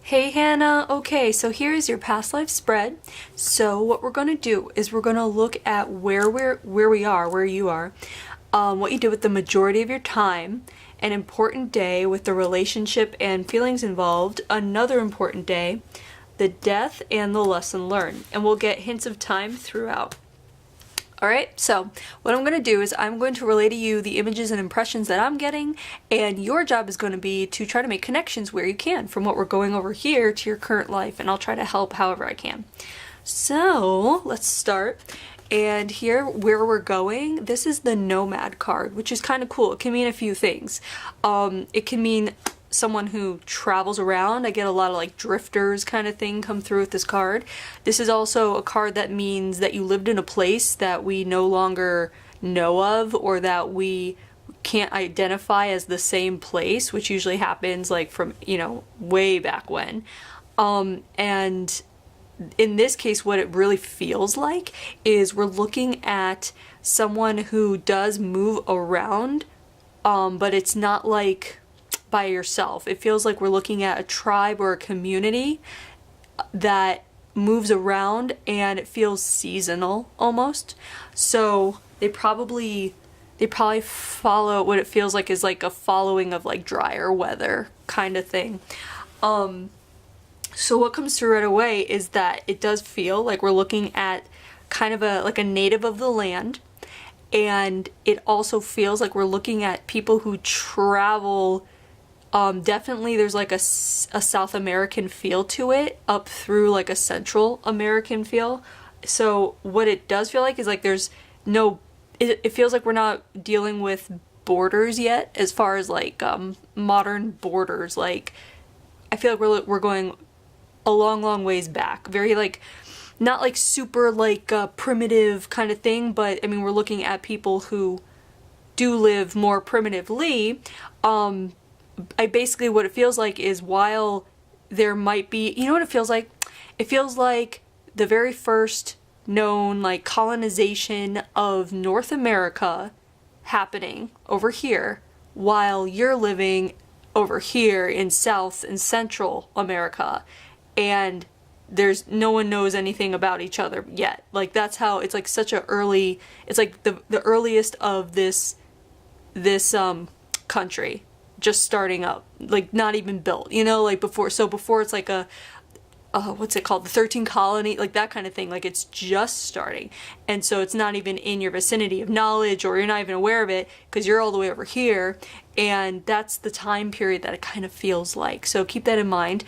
Hey Hannah, okay, so here's your past life spread. So what we're going to do is we're going to look at where you are, what you did with the majority of your time, an important day with the relationship and feelings involved, another important day, the death, and the lesson learned. And we'll get hints of time throughout. Alright, so what I'm going to do is I'm going to relay to you the images and impressions that I'm getting, and your job is going to be to try to make connections where you can from what we're going over here to your current life, and I'll try to help however I can. So let's start. And here, where we're going, this is the Nomad card, which is kind of cool. It can mean a few things. It can mean someone who travels around. I get a lot of like drifters kind of thing come through with this card. This is also a card that means that you lived in a place that we no longer know of, or that we can't identify as the same place, which usually happens like from, way back when. And in this case, what it really feels like is we're looking at someone who does move around, but it's not like by yourself. It feels like we're looking at a tribe or a community that moves around, and it feels seasonal almost. So they probably follow what it feels like is like a following of like drier weather kind of thing. So what comes through right away is that it does feel like we're looking at kind of a native of the land, and it also feels like we're looking at people who travel. Definitely there's like a South American feel to it, up through like a Central American feel. So what it does feel like is like there's no, it feels like we're not dealing with borders yet, as far as like modern borders. Like I feel like we're going a long ways back, very like not like super like primitive kind of thing, but I mean we're looking at people who do live more primitively. Basically what it feels like is, while there might be, you know what it feels like? It feels like the very first known like colonization of North America happening over here, while you're living over here in South and Central America, and there's no one knows anything about each other yet. Like that's how it's like such a early, it's like the earliest of this country just starting up, like not even built, like before it's like a what's it called, the 13 colony, like that kind of thing, like it's just starting. And so it's not even in your vicinity of knowledge, or you're not even aware of it because you're all the way over here, and that's the time period that it kind of feels like. So keep that in mind.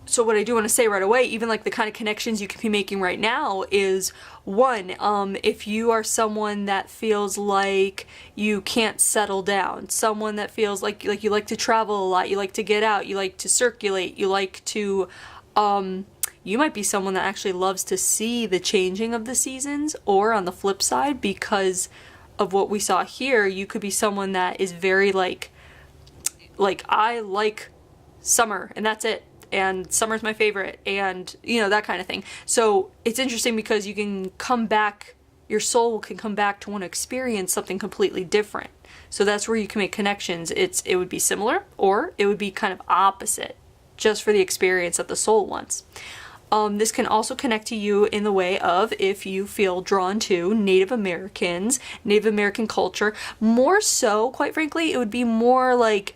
So what I do want to say right away, even like the kind of connections you can be making right now is, one, if you are someone that feels like you can't settle down, someone that feels like you like to travel a lot, you like to get out, you like to circulate, you like to, you might be someone that actually loves to see the changing of the seasons. Or on the flip side, because of what we saw here, you could be someone that is very like I like summer and that's it. And summer's my favorite, and that kind of thing. So it's interesting because you can come back, your soul can come back to want to experience something completely different. So that's where you can make connections. It would be similar, or it would be kind of opposite, just for the experience that the soul wants. This can also connect to you in the way of, if you feel drawn to Native Americans, Native American culture. More so, quite frankly, it would be more like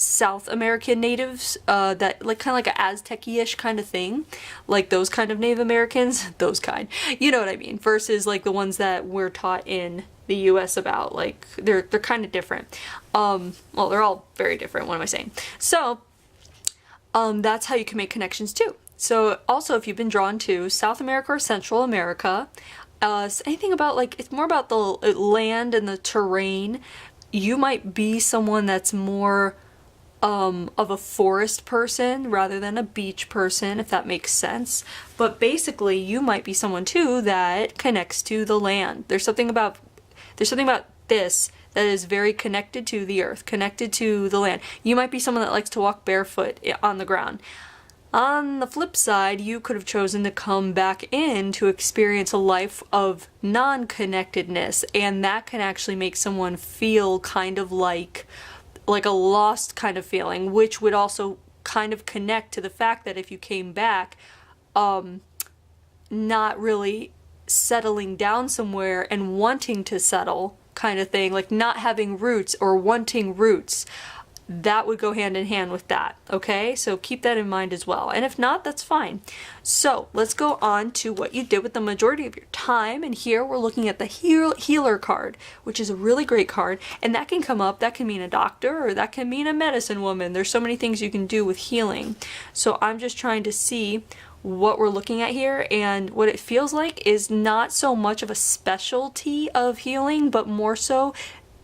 South American natives, that like kind of like an Aztec-ish kind of thing, like those kind of Native Americans, those kind, you know what I mean, versus like the ones that we're taught in the US about. Like they're kind of different. Well, they're all very different. What am I saying? So that's how you can make connections too. So also, if you've been drawn to South America or Central America, anything about like, it's more about the land and the terrain. You might be someone that's more of a forest person rather than a beach person, if that makes sense. But basically, you might be someone too that connects to the land. There's something about this that is very connected to the earth, connected to the land. You might be someone that likes to walk barefoot on the ground. On the flip side, you could have chosen to come back in to experience a life of non-connectedness, and that can actually make someone feel kind of like like a lost kind of feeling, which would also kind of connect to the fact that if you came back, not really settling down somewhere and wanting to settle kind of thing, like not having roots or wanting roots, that would go hand in hand with that, okay? So keep that in mind as well. And if not, that's fine. So let's go on to what you did with the majority of your time. And here we're looking at the healer card, which is a really great card. And that can come up, that can mean a doctor, or that can mean a medicine woman. There's so many things you can do with healing. So I'm just trying to see what we're looking at here, and what it feels like is not so much of a specialty of healing, but more so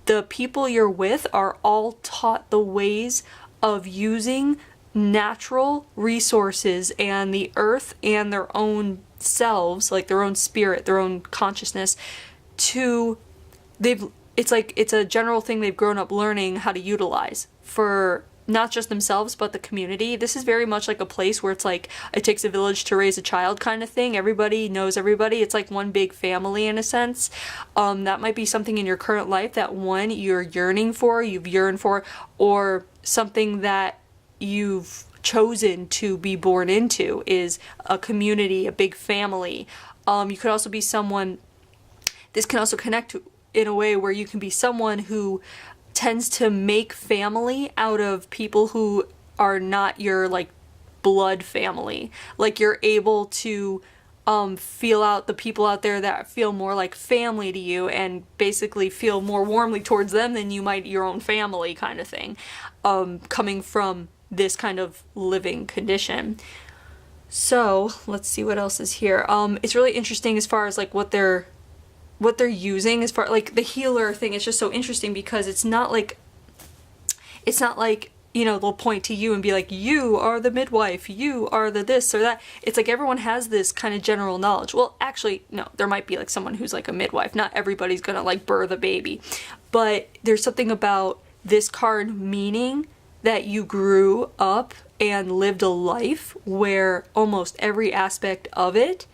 the people you're with are all taught the ways of using natural resources and the earth and their own selves, like their own spirit, their own consciousness, it's like it's a general thing they've grown up learning how to utilize for not just themselves, but the community. This is very much like a place where it's like, it takes a village to raise a child kind of thing. Everybody knows everybody. It's like one big family in a sense. That might be something in your current life that one, you're yearning for, you've yearned for, or something that you've chosen to be born into is a community, a big family. You could also be someone, this can also connect to, in a way where you can be someone who tends to make family out of people who are not your like blood family. Like you're able to feel out the people out there that feel more like family to you and basically feel more warmly towards them than you might your own family kind of thing, coming from this kind of living condition. So let's see what else is here. It's really interesting as far as like what they're using as far like the healer thing. It's just so interesting because it's not like, you know, they'll point to you and be like, you are the midwife, you are the this or that. It's like everyone has this kind of general knowledge. Well, actually, no, there might be like someone who's like a midwife. Not everybody's gonna like birth a baby. But there's something about this card meaning that you grew up and lived a life where almost every aspect of it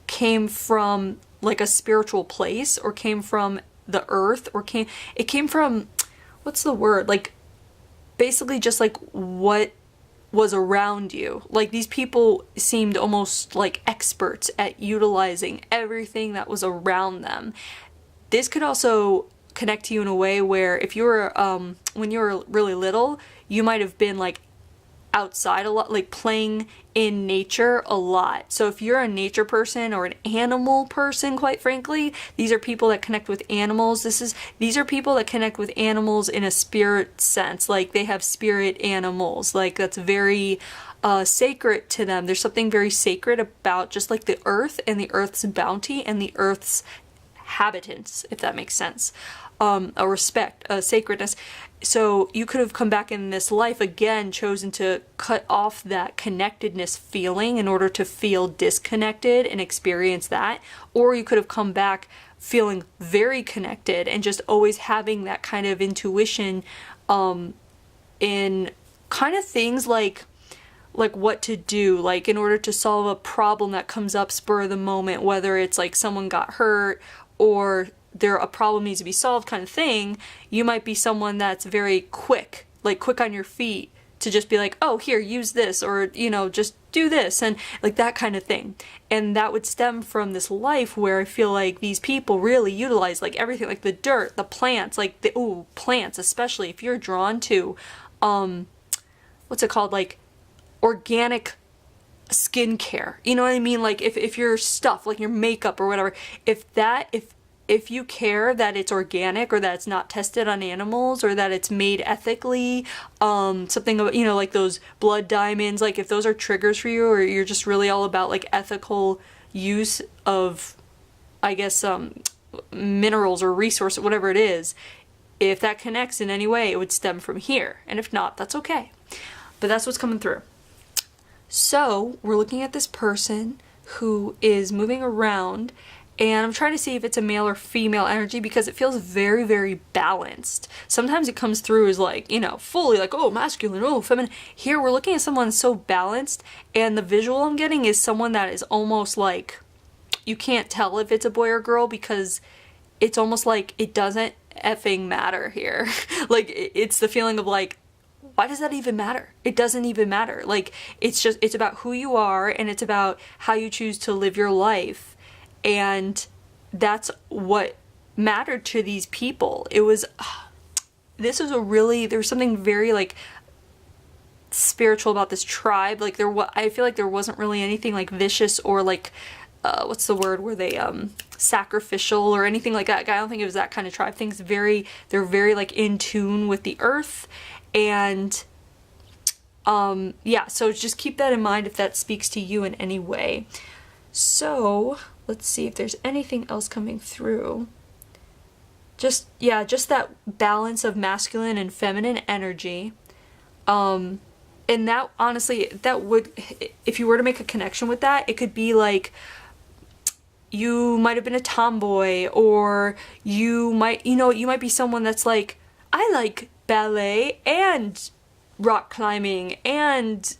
came from like a spiritual place, or came from the earth, or came from, what's the word? Like basically just like what was around you. Like these people seemed almost like experts at utilizing everything that was around them. This could also connect to you in a way where if you were, when you were really little, you might have been like outside a lot, like playing in nature a lot. So if you're a nature person or an animal person, quite frankly, these are people that connect with animals. These are people that connect with animals in a spirit sense. Like they have spirit animals. Like that's very sacred to them. There's something very sacred about just like the earth and the earth's bounty and the earth's habitants, if that makes sense. A respect, a sacredness. So you could have come back in this life again, chosen to cut off that connectedness feeling in order to feel disconnected and experience that. Or you could have come back feeling very connected and just always having that kind of intuition in kind of things like what to do, like in order to solve a problem that comes up spur of the moment, whether it's like someone got hurt or a problem needs to be solved kind of thing. You might be someone that's very quick, like quick on your feet to just be like, oh, here, use this, or, you know, just do this, and like that kind of thing. And that would stem from this life where I feel like these people really utilize like everything, like the dirt, the plants, like plants, especially if you're drawn to, what's it called? Like organic skincare. You know what I mean? Like if your stuff, like your makeup or whatever, if you care that it's organic or that it's not tested on animals or that it's made ethically, something about, you know, like those blood diamonds, like if those are triggers for you, or you're just really all about like ethical use of, I guess, minerals or resource, whatever it is, if that connects in any way, it would stem from here. And if not, that's okay. But that's what's coming through. So we're looking at this person who is moving around, and I'm trying to see if it's a male or female energy because it feels very, very balanced. Sometimes it comes through as like, you know, fully like, oh, masculine, oh, feminine. Here we're looking at someone so balanced, and the visual I'm getting is someone that is almost like, you can't tell if it's a boy or girl because it's almost like it doesn't effing matter here? Like, it's the feeling of like, why does that even matter? It doesn't even matter. Like, it's about who you are, and it's about how you choose to live your life. And that's what mattered to these people. It was, there was something very like spiritual about this tribe. Like, I feel like there wasn't really anything like vicious or like, what's the word where they, sacrificial or anything like that. I don't think it was that kind of tribe. They're very like in tune with the earth. And yeah, so just keep that in mind if that speaks to you in any way. So let's see if there's anything else coming through. Just that balance of masculine and feminine energy. And that, honestly, that would, if you were to make a connection with that, it could be like, you might have been a tomboy, or you might be someone that's like, I like ballet and rock climbing and,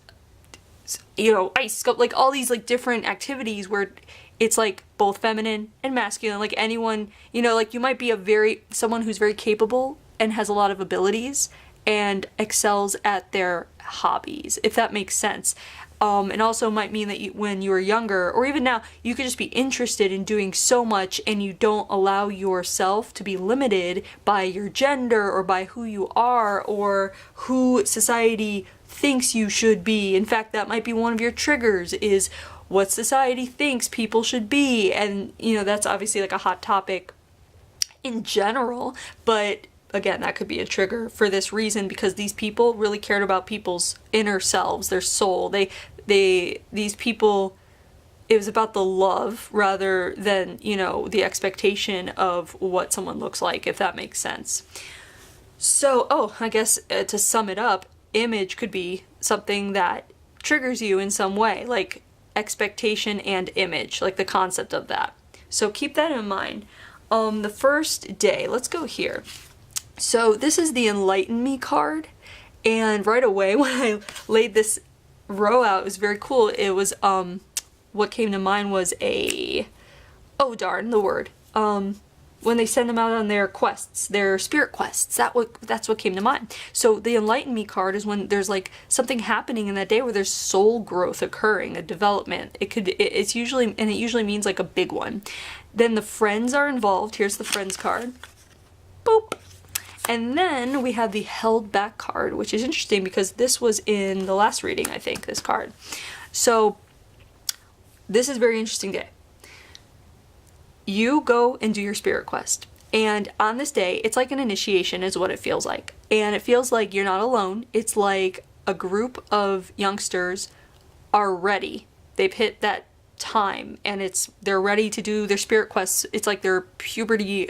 ice sculpt, like all these like different activities where it's like both feminine and masculine. Like anyone, like you might be someone who's very capable and has a lot of abilities and excels at their hobbies, if that makes sense. And also might mean that when you were younger, or even now, you could just be interested in doing so much, and you don't allow yourself to be limited by your gender or by who you are or who society thinks you should be. In fact, that might be one of your triggers, is what society thinks people should be. And, that's obviously like a hot topic in general, but again, that could be a trigger for this reason, because these people really cared about people's inner selves, their soul. These people, it was about the love rather than, the expectation of what someone looks like, if that makes sense. So, I guess to sum it up, image could be something that triggers you in some way, like expectation and image, like the concept of that. So keep that in mind. The first day, let's go here. So this is the Enlighten Me card, and right away when I laid this row out, it was very cool. It was, what came to mind was when they send them out on their quests, their spirit quests, that's what came to mind. So the Enlighten Me card is when there's like something happening in that day where there's soul growth occurring, a development. It usually means like a big one. Then the friends are involved. Here's the friends card. Boop. And then we have the Held Back card, which is interesting because this was in the last reading, I think, this card. So this is a very interesting day. You go and do your spirit quest. And on this day, it's like an initiation is what it feels like. And it feels like you're not alone. It's like a group of youngsters are ready. They've hit that time and they're ready to do their spirit quests. It's like their puberty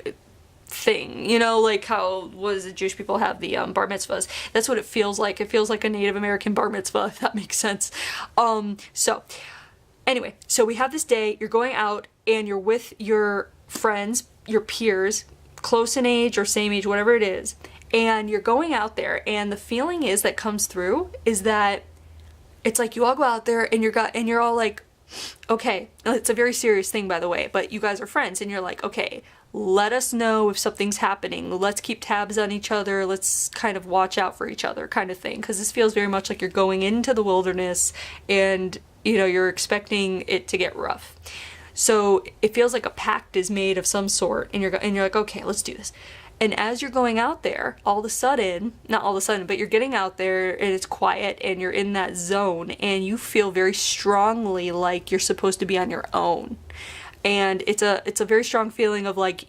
thing, like how Jewish people have the bar mitzvahs. That's what it feels like. It feels like a Native American bar mitzvah, if that makes sense. So anyway, so we have this day, you're going out and you're with your friends, your peers, close in age or same age, whatever it is, and you're going out there, and the feeling that comes through is that it's like you all go out there and you're all like, okay, it's a very serious thing, by the way, but you guys are friends and you're like, okay, let us know if something's happening. Let's keep tabs on each other. Let's kind of watch out for each other, kind of thing. Because this feels very much like you're going into the wilderness and, you're expecting it to get rough. So it feels like a pact is made of some sort, and you're like, okay, let's do this. And as you're going out there, not all of a sudden, but you're getting out there and it's quiet and you're in that zone and you feel very strongly like you're supposed to be on your own. And it's a very strong feeling of like,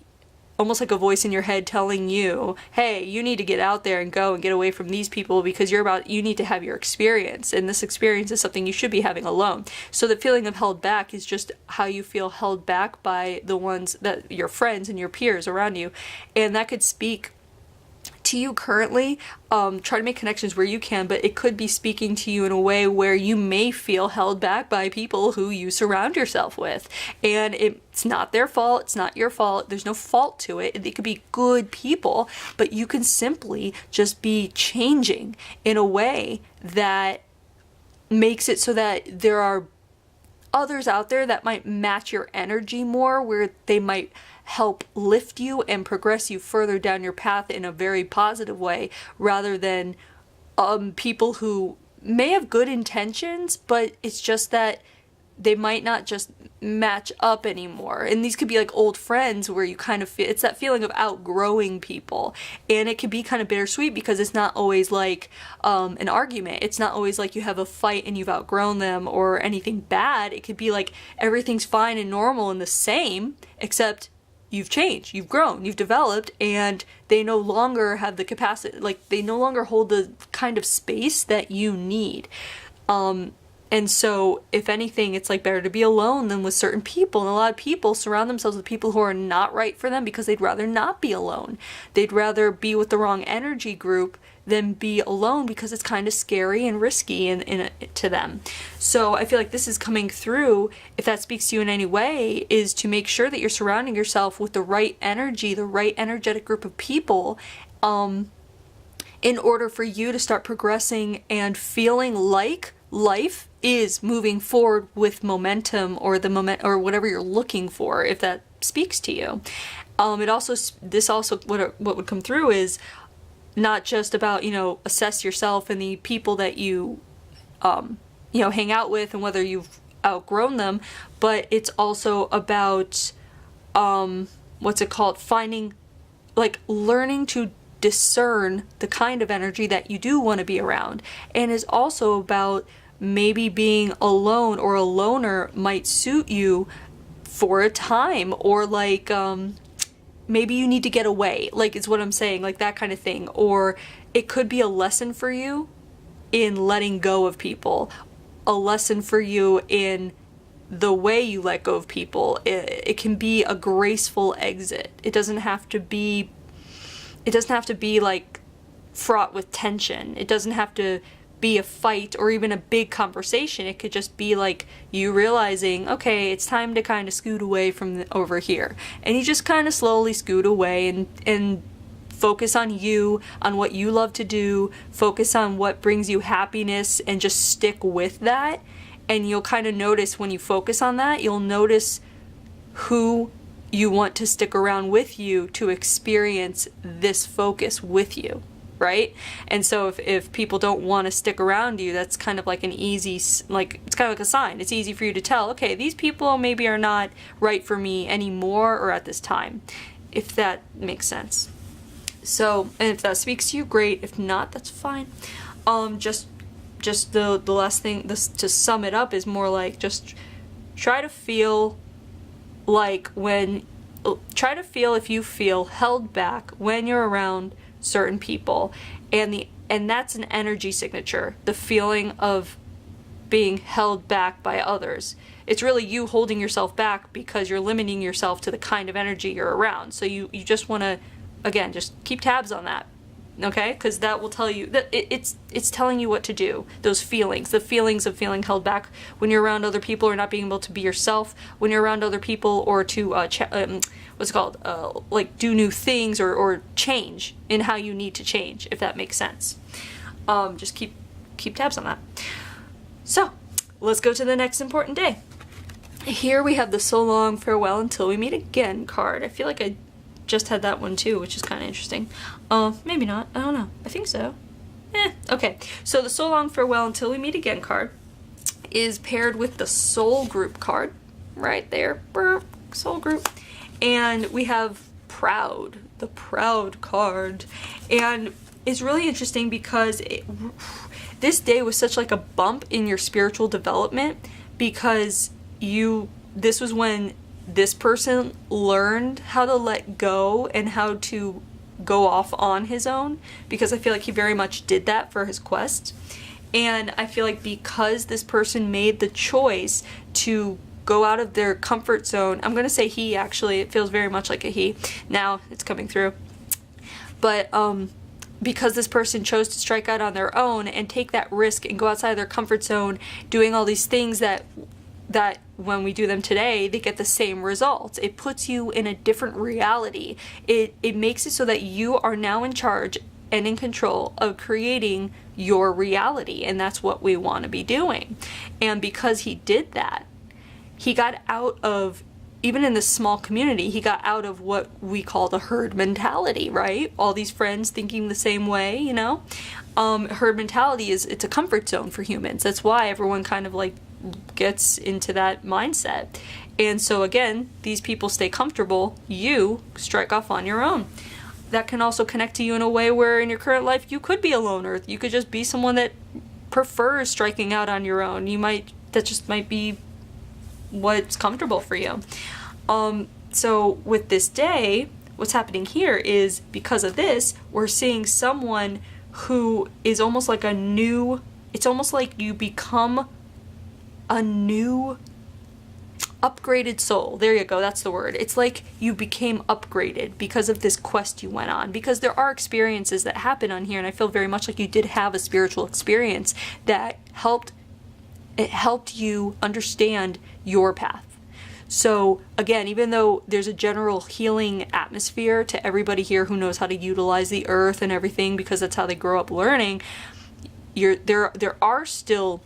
almost like a voice in your head telling you, hey, you need to get out there and go and get away from these people because you need to have your experience. And this experience is something you should be having alone. So the feeling of held back is just how you feel held back by the ones that your friends and your peers around you. And that could speak to you currently. Try to make connections where you can, but it could be speaking to you in a way where you may feel held back by people who you surround yourself with. And it's not their fault, it's not your fault, there's no fault to it. They could be good people, but you can simply just be changing in a way that makes it so that there are others out there that might match your energy more, where they might help lift you and progress you further down your path in a very positive way, rather than people who may have good intentions, but it's just that they might not just match up anymore. And these could be like old friends where you kind of feel, it's that feeling of outgrowing people. And it can be kind of bittersweet because it's not always like an argument. It's not always like you have a fight and you've outgrown them or anything bad. It could be like everything's fine and normal and the same, except you've changed, you've grown, you've developed, and they no longer have the capacity, like they no longer hold the kind of space that you need. And so, if anything, it's like better to be alone than with certain people. And a lot of people surround themselves with people who are not right for them because they'd rather not be alone. They'd rather be with the wrong energy group than be alone because it's kind of scary and risky to them. So I feel like this is coming through, if that speaks to you in any way, is to make sure that you're surrounding yourself with the right energy, the right energetic group of people, in order for you to start progressing and feeling like life is moving forward with momentum, or or whatever you're looking for, if that speaks to you. What would come through is not just about, assess yourself and the people that you hang out with and whether you've outgrown them, but it's also about finding, like, learning to discern the kind of energy that you do want to be around, and is also about maybe being alone, or a loner might suit you for a time, or like maybe you need to get away, like, is what I'm saying, like that kind of thing. Or it could be a lesson for you in letting go of people, a lesson for you in the way you let go of people. It can be a graceful exit. It doesn't have to be like fraught with tension. It doesn't have to be a fight or even a big conversation. It could just be like you realizing, okay, it's time to kind of scoot away from over here. And you just kind of slowly scoot away and focus on you, on what you love to do, focus on what brings you happiness, and just stick with that. And you'll kind of notice, when you focus on that, you'll notice who you want to stick around with you to experience this focus with you, right? And so if people don't want to stick around you, that's kind of like an easy, like, it's kind of like a sign. It's easy for you to tell, okay, these people maybe are not right for me anymore or at this time, if that makes sense. So, and if that speaks to you, great. If not, that's fine. Just the last thing, to sum it up, is more like, just try to feel like if you feel held back when you're around certain people, and that's an energy signature, the feeling of being held back by others. It's really you holding yourself back because you're limiting yourself to the kind of energy you're around. So you just want to, again, just keep tabs on that, okay? Because that will tell you that it's telling you what to do. Those feelings, the feelings of feeling held back when you're around other people, or not being able to be yourself when you're around other people, or to like do new things, or change in how you need to change, if that makes sense. Just keep tabs on that. So let's go to the next important day. Here we have the "So long, farewell, until we meet again" card. I feel like I just had that one too, which is kind of interesting. Maybe not. I don't know. I think so. Okay. So the "So long, farewell, until we meet again" card is paired with the Soul Group card right there. Soul Group. And we have Proud, the Proud card. And it's really interesting because this day was such like a bump in your spiritual development, because this was when this person learned how to let go and how to go off on his own, because I feel like he very much did that for his quest. And I feel like because this person made the choice to go out of their comfort zone, I'm going to say he, actually, it feels very much like a he. Now it's coming through. But because this person chose to strike out on their own and take that risk and go outside of their comfort zone, doing all these things that when we do them today, they get the same results. It puts you in a different reality. It makes it so that you are now in charge and in control of creating your reality, and that's what we want to be doing. And because he did that, he got out of even in this small community, he got out of what we call the herd mentality, right? All these friends thinking the same way, you know? Herd mentality it's a comfort zone for humans. That's why everyone kind of like gets into that mindset. And so again, these people stay comfortable, you strike off on your own. That can also connect to you in a way where in your current life you could be a loner. You could just be someone that prefers striking out on your own. That just might be what's comfortable for you. So with this day, what's happening here is because of this, we're seeing someone who is almost like it's almost like you become a new upgraded soul. There you go, that's the word. It's like you became upgraded because of this quest you went on, because there are experiences that happen on here, and I feel very much like you did have a spiritual experience that helped you understand your path. So again, even though there's a general healing atmosphere to everybody here who knows how to utilize the earth and everything, because that's how they grow up learning, there are still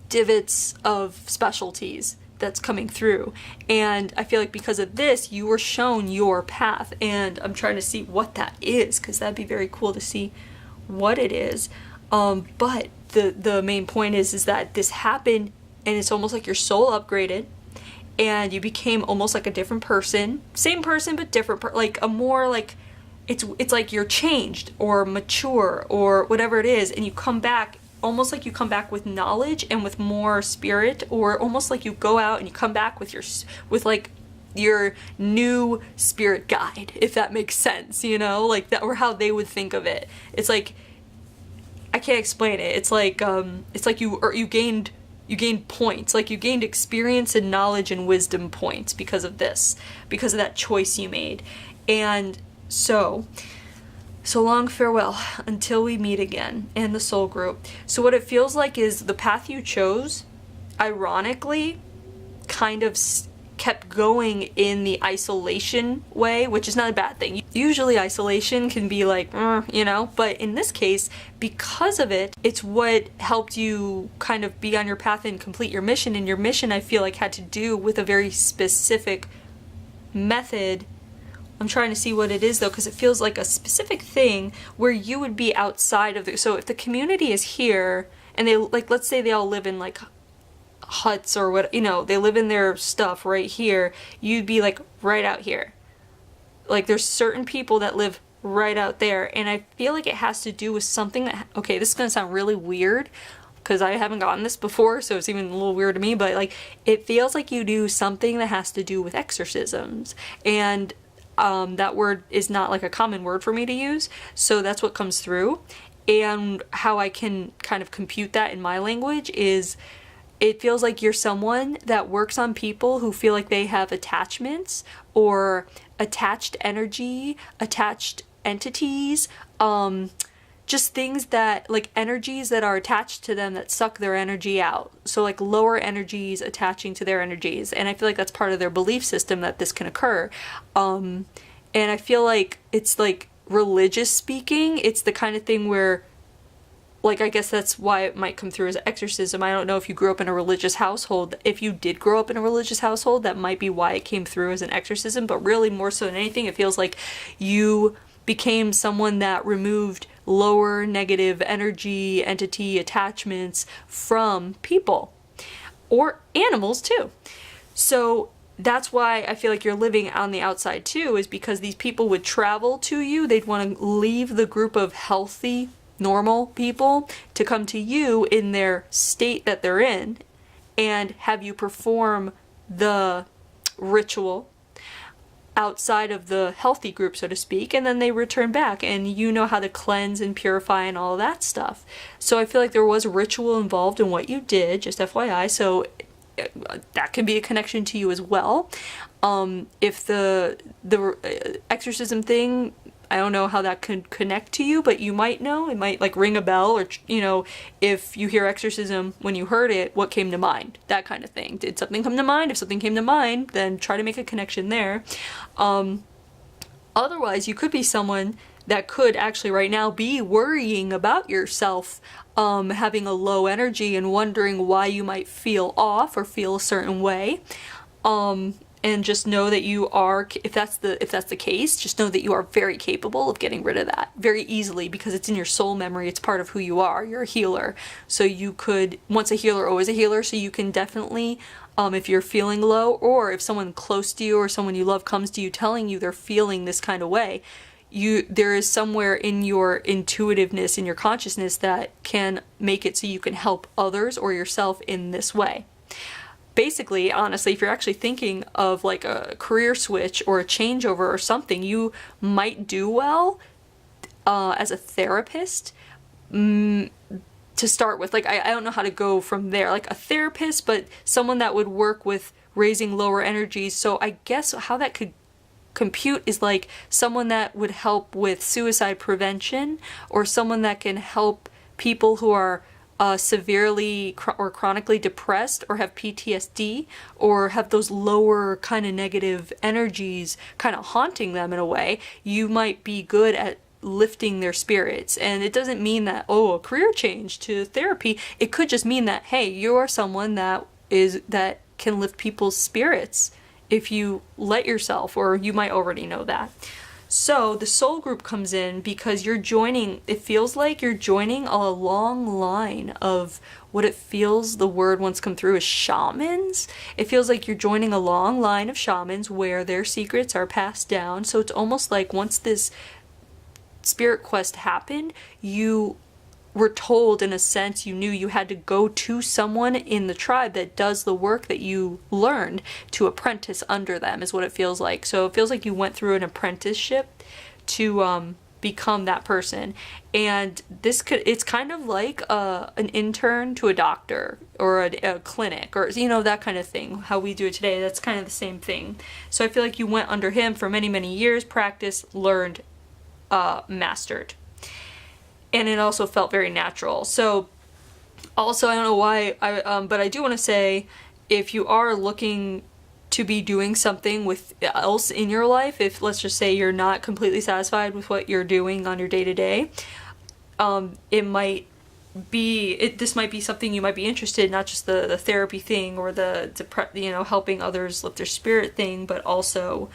divots of specialties that's coming through. And I feel like because of this, you were shown your path. And I'm trying to see what that is, because that'd be very cool to see what it is. But the main point is that this happened, and it's almost like your soul upgraded, and you became almost like a different person. Same person, but different, like a more like, it's like you're changed or mature or whatever it is, and you come back almost like you come back with knowledge and with more spirit, or almost like you go out and you come back with your new spirit guide, if that makes sense, you know, like that, or how they would think of it. It's like, I can't explain it. It's like you gained points, like you gained experience and knowledge and wisdom points because of this, because of that choice you made. And so long, farewell until we meet again, and the soul group. So what it feels like is the path you chose, ironically, kind of kept going in the isolation way, which is not a bad thing. Usually isolation can be like, you know, but in this case, because of it, it's what helped you kind of be on your path and complete your mission. And your mission, I feel like, had to do with a very specific method. I'm trying to see what it is though, because it feels like a specific thing where you would be outside of so if the community is here and they, like, let's say they all live in like huts or what, you know, they live in their stuff right here, you'd be like right out here. Like there's certain people that live right out there, and I feel like it has to do with something that, okay, this is gonna sound really weird because I haven't gotten this before, so it's even a little weird to me, but like it feels like you do something that has to do with exorcisms, and that word is not like a common word for me to use, so that's what comes through. And how I can kind of compute that in my language is, it feels like you're someone that works on people who feel like they have attachments or attached energy, attached entities, just things that, like energies that are attached to them that suck their energy out. So like lower energies attaching to their energies. And I feel like that's part of their belief system that this can occur. And I feel like it's like religious speaking, it's the kind of thing where, like, I guess that's why it might come through as exorcism. I don't know if you grew up in a religious household. If you did grow up in a religious household, that might be why it came through as an exorcism. But really, more so than anything, it feels like you became someone that removed lower negative energy, entity attachments from people. Or animals, too. So that's why I feel like you're living on the outside, too, is because these people would travel to you. They'd want to leave the group of healthy, normal people to come to you in their state that they're in and have you perform the ritual outside of the healthy group, so to speak, and then they return back, and you know how to cleanse and purify and all of that stuff. So I feel like there was ritual involved in what you did, just FYI, so that can be a connection to you as well. If the exorcism thing, I don't know how that could connect to you, but you might know. It might like ring a bell, or, you know, if you hear exorcism, when you heard it, what came to mind? That kind of thing. Did something come to mind? If something came to mind, then try to make a connection there. Otherwise, you could be someone that could actually right now be worrying about yourself, having a low energy and wondering why you might feel off or feel a certain way. And just know that you are, if that's the case, just know that you are very capable of getting rid of that very easily, because it's in your soul memory. It's part of who you are. You're a healer. So you could, once a healer, always a healer. So you can definitely, if you're feeling low, or if someone close to you or someone you love comes to you telling you they're feeling this kind of way, there is somewhere in your intuitiveness, in your consciousness, that can make it so you can help others or yourself in this way. Basically, honestly, if you're actually thinking of like a career switch or a changeover or something, you might do well as a therapist to start with. Like, I don't know how to go from there. Like a therapist, but someone that would work with raising lower energies. So I guess how that could compute is like someone that would help with suicide prevention, or someone that can help people who are severely or chronically depressed, or have PTSD, or have those lower kind of negative energies kind of haunting them in a way. You might be good at lifting their spirits. And it doesn't mean that, oh, a career change to therapy. It could just mean that, hey, you are someone that can lift people's spirits if you let yourself, or you might already know that. So the soul group comes in because you're joining, it feels like you're joining a long line of what it feels, the word once come through, is shamans. It feels like you're joining a long line of shamans where their secrets are passed down. So it's almost like once this spirit quest happened, you were told, in a sense, you knew you had to go to someone in the tribe that does the work that you learned to apprentice under them, is what it feels like. So it feels like you went through an apprenticeship to become that person. And it's kind of like an intern to a doctor, or a clinic, or, you know, that kind of thing. How we do it today, that's kind of the same thing. So I feel like you went under him for many, many years, practiced, learned, mastered. And it also felt very natural. So also, I don't know why, but I do want to say, if you are looking to be doing something else in your life, if, let's just say, you're not completely satisfied with what you're doing on your day-to-day, this might be something you might be interested in, not just the therapy thing, or the helping others lift their spirit thing, but also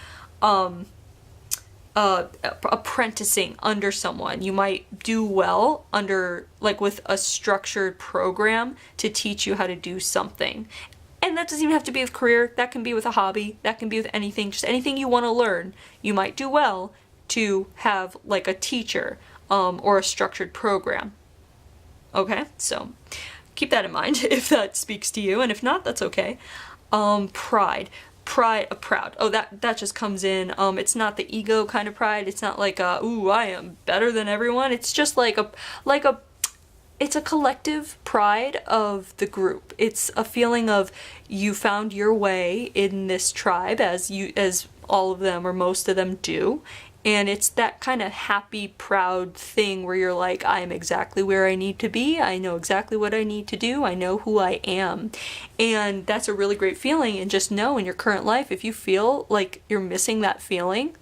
apprenticing under someone. You might do well under, like, with a structured program to teach you how to do something. And that doesn't even have to be with career. That can be with a hobby. That can be with anything. Just anything you want to learn. You might do well to have, like, a teacher or a structured program. Okay? So keep that in mind if that speaks to you. And if not, that's okay. Pride. Proud. Oh, that just comes in. It's not the ego kind of pride. It's not like ooh, I am better than everyone. It's just it's a collective pride of the group. It's a feeling of you found your way in this tribe, as all of them or most of them do. And it's that kind of happy, proud thing where you're like, I am exactly where I need to be. I know exactly what I need to do. I know who I am. And that's a really great feeling. And just know in your current life, if you feel like you're missing that feeling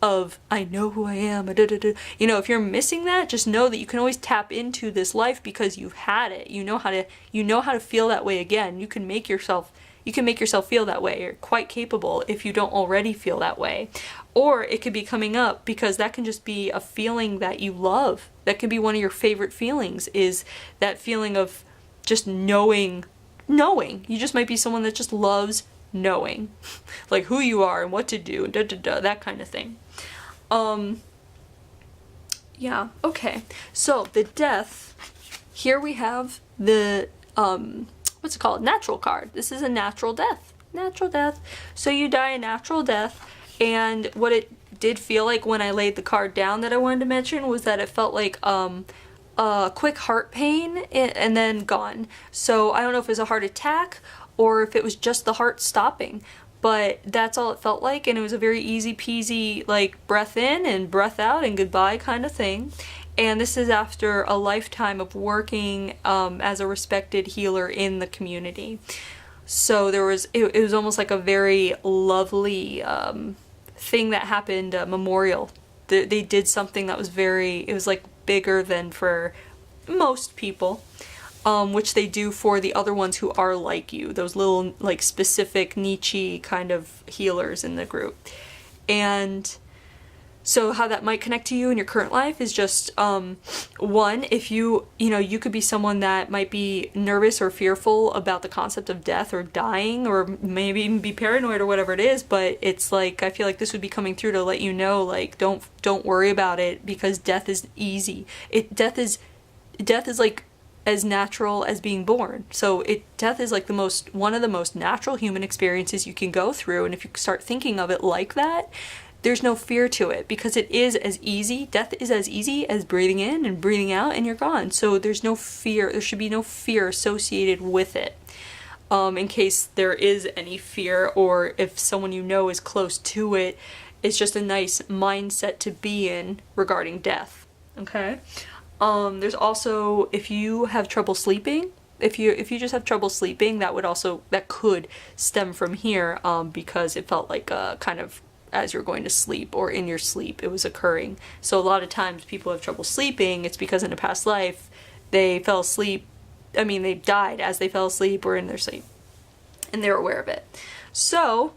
of, I know who I am, if you're missing that, just know that you can always tap into this life because you've had it. You know how to feel that way again. You can make yourself feel that way. You're quite capable if you don't already feel that way. Or it could be coming up, because that can just be a feeling that you love. That can be one of your favorite feelings, is that feeling of just knowing. You just might be someone that just loves knowing. Like who you are and what to do, and that kind of thing. Yeah, okay. So the death, here we have the, what's it called? Natural card. This is a natural death. Natural death. So you die a natural death. And what it did feel like when I laid the card down that I wanted to mention was that it felt like quick heart pain and then gone. So I don't know if it was a heart attack or if it was just the heart stopping. But that's all it felt like, and it was a very easy peasy, like, breath in and breath out and goodbye kind of thing. And this is after a lifetime of working as a respected healer in the community. So it was almost like a very lovely thing that happened, a memorial. They did something that was it was like bigger than for most people. which they do for the other ones who are like you, those little like specific niche kind of healers in the group. And so how that might connect to you in your current life is just, one, if you could be someone that might be nervous or fearful about the concept of death or dying, or maybe even be paranoid or whatever it is, but it's like, I feel like this would be coming through to let you know, like, don't worry about it, because death is easy. Death is like as natural as being born. So death is like one of the most natural human experiences you can go through, and if you start thinking of it like that, there's no fear to it, because it is as easy. Death is as easy as breathing in and breathing out, and you're gone. So there's no fear. There should be no fear associated with it. In case there is any fear, or if someone you know is close to it, it's just a nice mindset to be in regarding death. Okay? There's also, if you have trouble sleeping, if you just have trouble sleeping, that could stem from here, because it felt like a kind of as you're going to sleep, or in your sleep it was occurring. So a lot of times people have trouble sleeping, it's because in a past life they fell asleep, they died as they fell asleep or in their sleep, and they're aware of it. So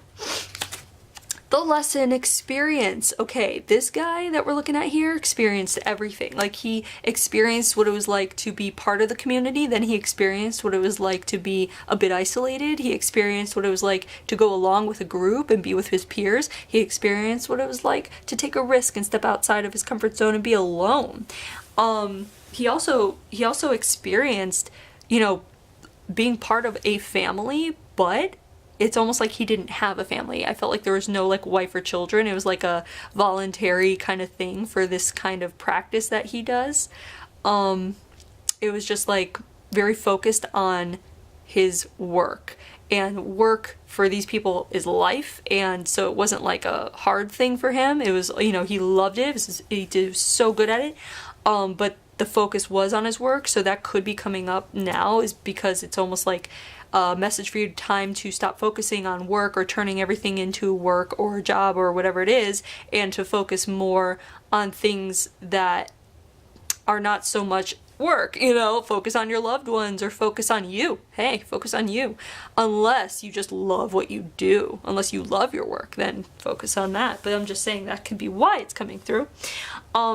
the lesson experience. Okay, this guy that we're looking at here experienced everything. Like, he experienced what it was like to be part of the community, then he experienced what it was like to be a bit isolated, he experienced what it was like to go along with a group and be with his peers, he experienced what it was like to take a risk and step outside of his comfort zone and be alone. He also experienced, being part of a family, but it's almost like he didn't have a family. I felt like there was no like wife or children. It was like a voluntary kind of thing for this kind of practice that he does. It was just like very focused on his work, and work for these people is life, and so it wasn't like a hard thing for him. It was, he loved it. He did so good at it. But the focus was on his work, so that could be coming up now, is because it's almost like a message for you, time to stop focusing on work or turning everything into work or a job or whatever it is, and to focus more on things that are not so much work, focus on your loved ones, or focus on you. Hey, focus on you. Unless you just love what you do, unless you love your work, then focus on that. But I'm just saying that could be why it's coming through.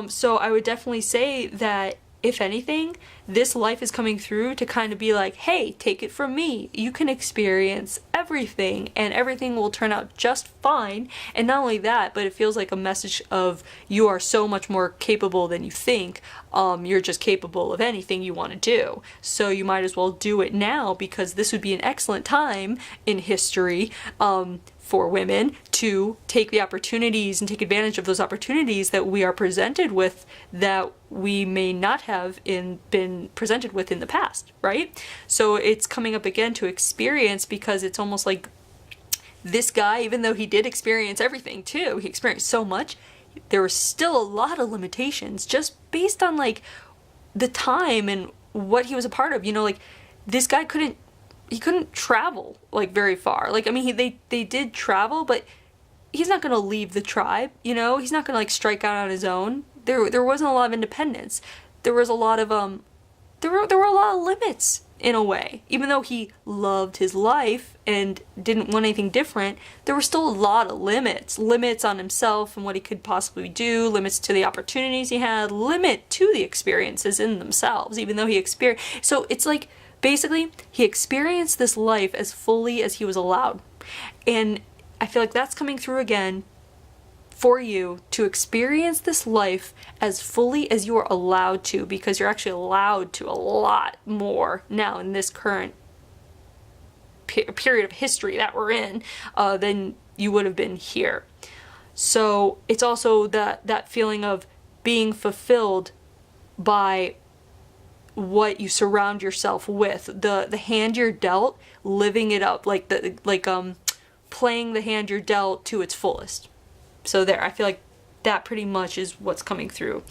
So I would definitely say that, if anything, this life is coming through to kind of be like, hey, take it from me. You can experience everything, and everything will turn out just fine. And not only that, but it feels like a message of, you are so much more capable than you think. You're just capable of anything you want to do. So you might as well do it now, because this would be an excellent time in history for women to take the opportunities and take advantage of those opportunities that we are presented with, that we may not have been presented with in the past, right? So it's coming up again to experience, because it's almost like this guy, even though he did experience everything too, he experienced so much, there were still a lot of limitations just based on like the time and what he was a part of. Like, this guy couldn't travel like very far. Like, they did travel, but he's not going to leave the tribe, he's not going to like strike out on his own. There wasn't a lot of independence. There was a lot of there were a lot of limits in a way. Even though he loved his life and didn't want anything different, there were still a lot of limits on himself and what he could possibly do, limits to the opportunities he had, limit to the experiences in themselves, even though he experienced. So it's like, basically, he experienced this life as fully as he was allowed. And I feel like that's coming through again for you, to experience this life as fully as you are allowed to, because you're actually allowed to a lot more now in this current period of history that we're in than you would have been here. So it's also that feeling of being fulfilled by what you surround yourself with, the hand you're dealt, living it up, playing the hand you're dealt to its fullest. So there, I feel like that pretty much is what's coming through.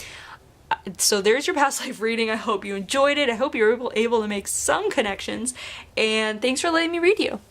So there's your past life reading. I hope you enjoyed it. I hope you were able to make some connections, and thanks for letting me read you.